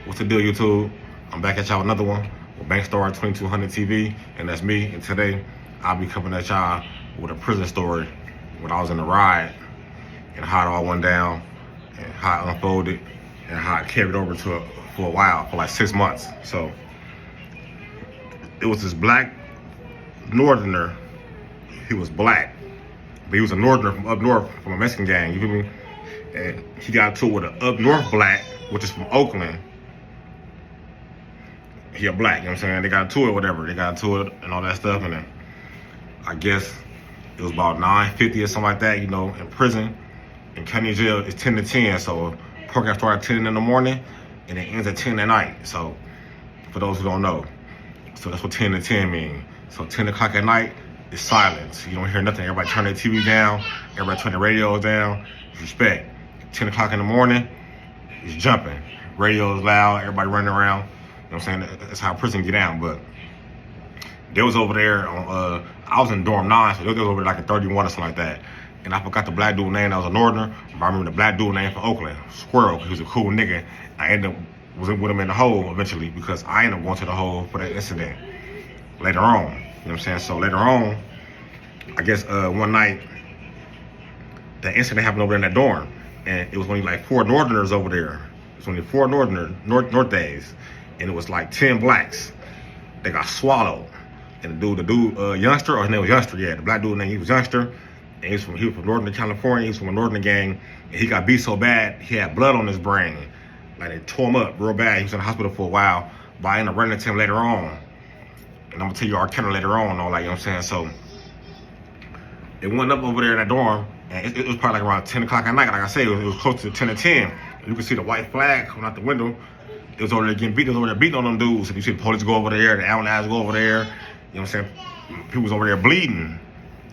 What's the deal, YouTube? I'm back at y'all with another one with Bankstar 2200 TV, and that's me. And today, I'll be coming at y'all with a prison story when I was in the Riot and how it all went down and how it unfolded and how it carried over for a while, for like 6 months. So, it was this black northerner. He was black, but he was a northerner from up north, from a Mexican gang, you feel me? And he got into it with an up north black, which is from Oakland. He a black, you know what I'm saying? They got into it, whatever. They got into it and all that stuff. And then I guess it was about 9:50 or something like that, you know, in prison. In county jail, it's 10 to 10. So program starts at 10 in the morning and it ends at 10 at night. So for those who don't know, so that's what 10 to 10 mean. So 10 o'clock at night is silence. You don't hear nothing. Everybody turn their TV down. Everybody turn their radios down. Respect. 10 o'clock in the morning is jumping. Radio is loud. Everybody running around. You know what I'm saying? That's how prison get down. But they was over there on, I was in dorm 9, so they was over there like a 31 or something like that. And I forgot the black dude's name. That was a northerner. But I remember the black dude's name from Oakland, Squirrel. He was a cool nigga. I ended up was with him in the hole eventually because I ended up going to the hole for that incident later on. You know what I'm saying? So later on, I guess one night, that incident happened over there in that dorm. And it was only like 4 northerners over there. It was only 4 north days. And it was like 10 blacks. They got swallowed. And the dude, Youngster, or his name was Youngster, yeah. The black dude name, he was Youngster. And he was from Northern California. He was from a northern gang. And he got beat so bad, he had blood on his brain. Like they tore him up real bad. He was in the hospital for a while. But I ended up running into him later on. And I'm gonna tell you our counter later on and all that, you know what I'm saying? So it went up over there in that dorm. And it was probably like around 10 o'clock at night. Like I said, it was close to 10 to 10. And you can see the white flag coming out the window. It was over there getting beat. It was over there beating on them dudes. If you see the police go over there, the Allen go over there, you know what I'm saying? People was over there bleeding.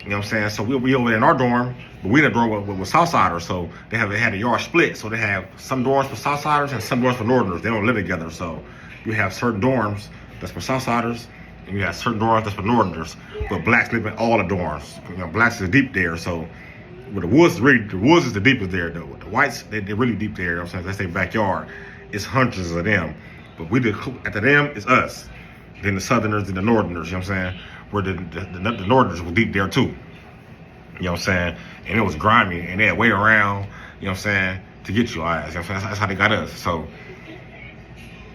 You know what I'm saying? So we over there in our dorm, but we in a dorm with Southsiders. So they had a yard split. So they have some dorms for Southsiders and some dorms for Northerners. They don't live together. So you have certain dorms that's for Southsiders, and you have certain dorms that's for Northerners. But blacks live in all the dorms. You know, blacks is deep there. So but the woods is the deepest there though. The whites, they're really deep there. You know what I'm saying? That's their backyard. It's hundreds of them. But after them, it's us. Then the Southerners and the Northerners, you know what I'm saying? Where the Northerners were deep there too. You know what I'm saying? And it was grimy and they had way around, you know what I'm saying, to get your ass. You know what I'm saying? That's how they got us. So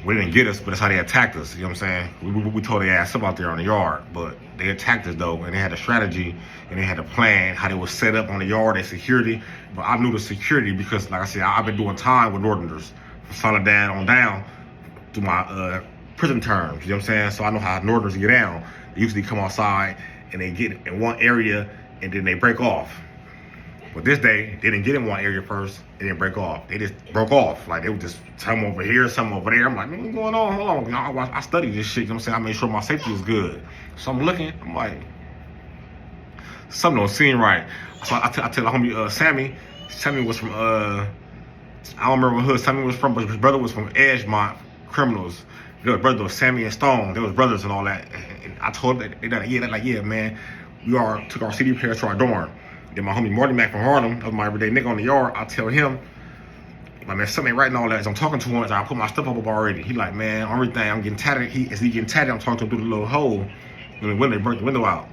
we didn't get us, but that's how they attacked us. You know what I'm saying? We told their ass up out there on the yard, but they attacked us though, and they had a strategy and they had a plan how they was set up on the yard and security. But I knew the security because, like I said, I've been doing time with Northerners from Soledad on down through my prison terms. You know what I'm saying? So I know how Northerners get down. They usually come outside and they get in one area and then they break off. But this day, they didn't get in one area first and then break off. They just broke off. Like, they would just some over here, some over there. I'm like, man, what's going on? Hold on. You know, I studied this shit. You know what I'm saying? I made sure my safety was good. So I'm looking. I'm like, something don't seem right. So I tell the homie Sammy. Sammy was from, I don't remember what hood Sammy was from, but his brother was from Edgemont Criminals. Their brother was Sammy and Stone. They was brothers and all that. And I told them, they're like, yeah, man, we took our CD players to our dorm. Then my homie Marty Mac from Harlem, that was my everyday nigga on the yard, I tell him, like, man, something ain't right and all that. As I'm talking to him, I put my stuff up already. He like, man, everything, I'm getting tatted. As he getting tatted, I'm talking to him through the little hole in the window, they break the window out.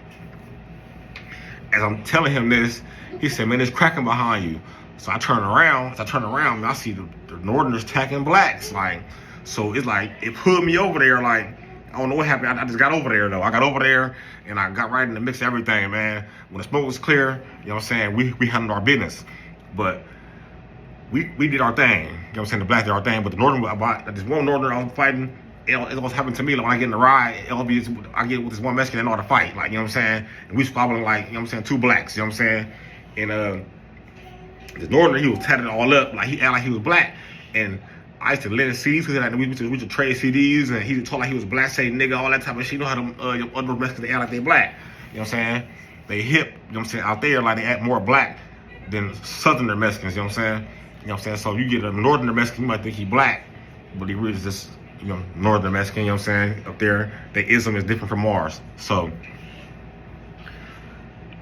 As I'm telling him this, he said, man, it's cracking behind you. So I turn around, and I see the Northerners attacking blacks. Like, so it's like, it pulled me over there, like, I don't know what happened. I just got over there though. I got over there and I got right in the mix of everything, man. When the smoke was clear, you know what I'm saying, we handled our business. But we did our thing. You know what I'm saying? The blacks did our thing. But the Northern, this one Northerner I was fighting, it was happening to me. Like when I get in the ride, I get with this one Mexican that know how to fight. Like, you know what I'm saying? And we squabbling like, you know what I'm saying, 2 blacks, you know what I'm saying? And this Northerner, he was tatted all up, like he acted like he was black. And I used to lend CDs because like, we used to trade CDs, and he told like he was black, say nigga, all that type of shit. You know how them other Mexicans, they act like they black. You know what I'm saying? They hip, you know what I'm saying, out there, like they act more black than Southerner Mexicans, you know what I'm saying? You know what I'm saying? So you get a Northerner Mexican, you might think he black, but he really is just, you know, Northern Mexican, you know what I'm saying? Up there, their ism is different from ours. So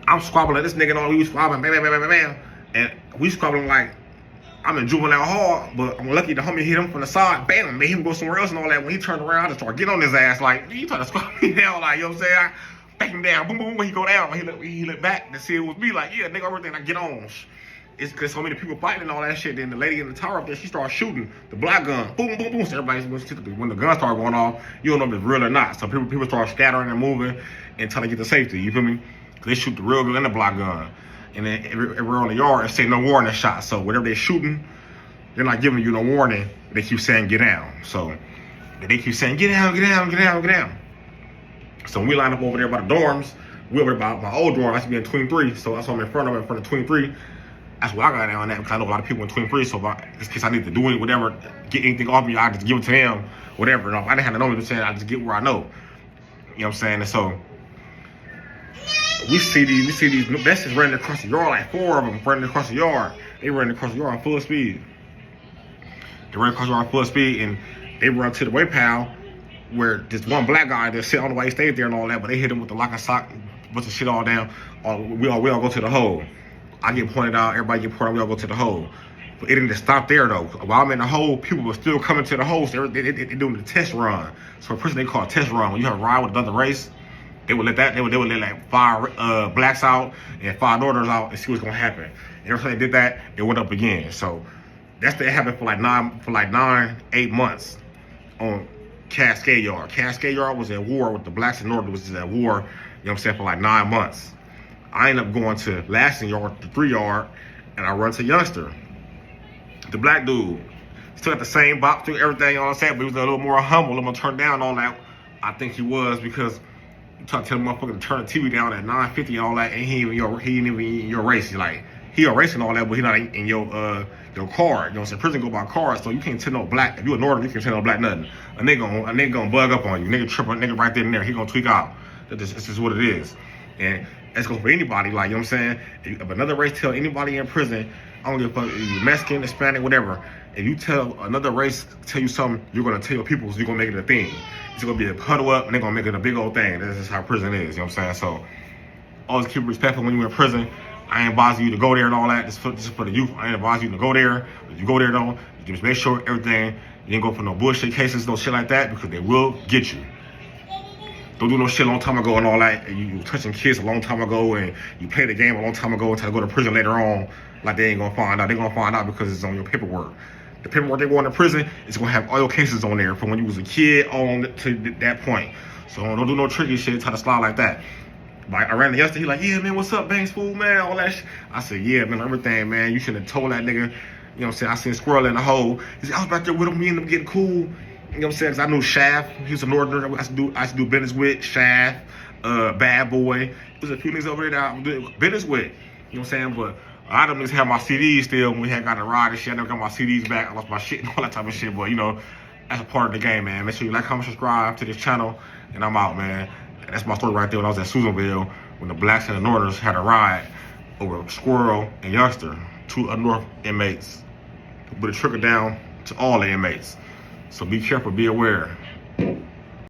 I'm squabbling at this nigga and all, we was squabbling, bam, bam, bam, bam, bam. And we squabbling like, I'm in juvenile hall, but I'm lucky the homie hit him from the side, bam, made him go somewhere else and all that. When he turned around, I just started getting on his ass like, he trying to squat me down, like, you know what I'm saying? I back him down, boom, boom, when he go down, he look back to see it was me, like, yeah, nigga, everything I get on. It's because so many people fighting and all that shit. Then the lady in the tower up there, she started shooting the black gun, boom, boom, boom. So everybody, when the gun started going off, you don't know if it's real or not. So people start scattering and moving and trying to get to safety, you feel me? Because they shoot the real gun and the black gun. And then everywhere on the yard, it say no warning shot. So whatever they're shooting, they're not giving you no warning. They keep saying get down. So they keep saying get down, get down, get down, get down. So when we line up over there by the dorms, we over by my old dorm. I used to be in 23. So that's what I'm in front of 23. That's what I got down that because I know a lot of people in 23. So in case I need to do it, whatever, get anything off me, I just give it to them, whatever. And if I didn't have to know what I'm saying, I just get where I know. You know what I'm saying? And so we see these besties running across the yard, like 4 of them running across the yard. They running across the yard on full speed. They run across the yard on full speed, and they run to the way pal where this one black guy that sit on the way, he stayed there and all that, but they hit him with the lock and sock, bunch of shit all down. We all go to the hole. I get pointed out, everybody get pointed out, we all go to the hole. But it didn't just stop there though. While I'm in the hole, people were still coming to the hole. So they doing the test run. So a person they call a test run. When you have a ride with another race, they would let like 5 blacks out and 5 northerners out and see what's gonna happen. And every time they did that, it went up again. So that happened for like 9-8 months on Cascade Yard. Cascade Yard was at war with the blacks and northerners, was at war, you know what I'm saying, for like 9 months. I ended up going to Lassing Yard, the 3 yard, and I run to Youngster. The black dude still got the same bop through everything, you know what I'm saying, but he was a little more humble, a little turned down all that. I think he was because you try to tell the motherfucker to turn the TV down at 950 and all that, and he ain't even in your race. He a racing all that, but he not in your car. You know what I'm saying? Prison go by cars, so you can't tell no black. If you a northern, you can't tell no black nothing. A nigga gonna bug up on you. Nigga trip, nigga right there and there. He gonna tweak out. It's just what it is. And that's goes for anybody. Like, you know what I'm saying? If another race tell anybody in prison, I don't give a fuck if you're Mexican, Hispanic, whatever. If you tell another race tell you something, you're gonna tell your people, so you're gonna make it a thing. It's gonna be a huddle up, and they're gonna make it a big old thing. That's just how prison is. You know what I'm saying? So always keep respectful when you're in prison. I ain't advising you to go there and all that. Just for the youth. I ain't advising you to go there. If you go there though, you just make sure everything. You ain't go for no bullshit cases, no shit like that, because they will get you. Don't do no shit a long time ago and all that. And you touching kids a long time ago, and you played the game a long time ago and try to go to prison later on. Like they ain't gonna find out. They're gonna find out because it's on your paperwork. The paperwork they go into prison is gonna have all your cases on there from when you was a kid on to that point. So don't do no tricky shit. Try to slide like that. Like I ran to yesterday, he like, yeah, man, what's up, Banks fool, man, all that shit. I said, yeah, man, everything, man. You shouldn't have told that nigga. You know what I'm saying? I seen Squirrel in the hole. He said, I was back there with him, we ended up getting cool. You know what I'm saying? Cause I knew Shaft. He was a northerner. I used to do business with Shaft, Bad Boy. There's a few niggas over there that I do business with. You know what I'm saying? But a lot of them niggas have my CDs still. When we had got a ride and shit, I never got my CDs back. I lost my shit and all that type of shit. But you know, that's a part of the game, man. Make sure you like, comment, subscribe to this channel, and I'm out, man. And that's my story right there when I was at Susanville, when the blacks and the northerners had a ride over Squirrel and Youngster, 2 North inmates. But it trickled down to all the inmates. So be careful, be aware.